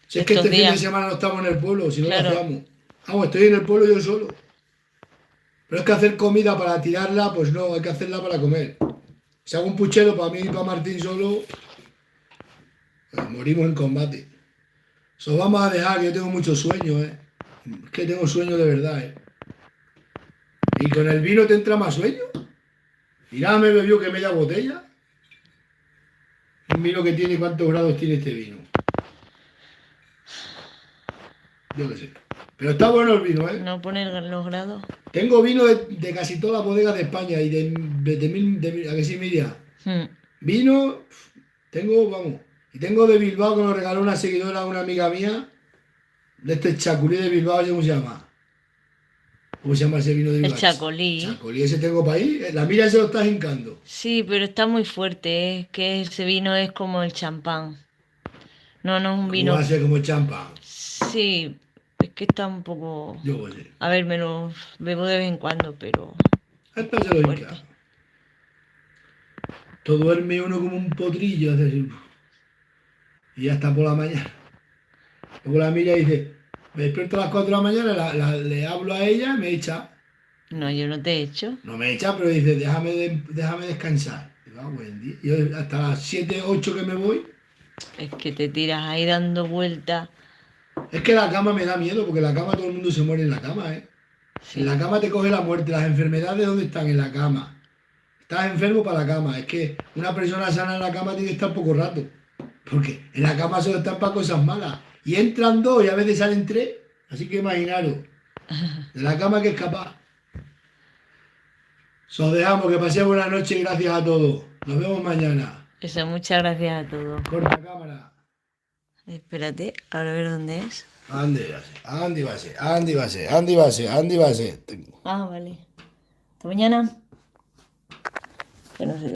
si es que estos este fin de días. semana no estamos en el pueblo, si no lo Claro. hacíamos. Vamos, estoy en el pueblo yo solo. Pero es que hacer comida para tirarla, pues no, hay que hacerla para comer. Si hago un puchero para mí y para Martín solo, pues morimos en combate. Eso vamos a dejar, yo tengo mucho sueño, ¿eh? Es que tengo sueño de verdad, ¿eh? ¿Y con el vino te entra más sueño? Y nada, me bebió que media botella. Un vino que tiene, ¿cuántos grados tiene este vino? Yo qué sé. Pero está bueno el vino, ¿eh? No poner los grados. Tengo vino de casi todas las bodegas de España y ¿a que sí, Miriam? Hmm. Vino, tengo, vamos. Y tengo de Bilbao que me regaló una seguidora, una amiga mía, de este chaculí de Bilbao, ¿cómo se llama? ¿Cómo se llama ese vino de El Bilbao? chacolí. Chacolí, ese tengo para ahí. La Miriam se lo está hincando. Sí, pero está muy fuerte, es que ese vino es como el champán. No, no es un ¿Cómo vino. va a ser como el champán? Sí, es que está un poco. Yo qué sé. A ver, me lo bebo de vez en cuando, pero Esta se lo fuerte. hinca. Todo duerme uno como un potrillo, hace así. Y ya está por la mañana. Luego la Miriam dice, me despierto a las 4 de la mañana, le hablo a ella y me echa. No, yo no te he hecho. No me echa, pero dice, déjame descansar. Digo, ah, buen día. Yo hasta las 7, 8 que me voy. Es que te tiras ahí dando vueltas. Es que la cama me da miedo, porque la cama todo el mundo se muere en la cama, ¿eh? Sí. En la cama te coge la muerte. Las enfermedades, ¿dónde están? En la cama. Estás enfermo para la cama. Es que una persona sana en la cama tiene que estar poco rato. Porque en la cama solo están para cosas malas. Y entran 2 y a veces salen 3. Así que imaginaros. De la cama que escapar. Os dejamos, que paséis buena noche y gracias a todos. Nos vemos mañana. Eso, muchas gracias a todos. Corta cámara. Espérate, ahora a ver dónde es. Andy va a ser. Ah, vale. Hasta mañana. Que no sé.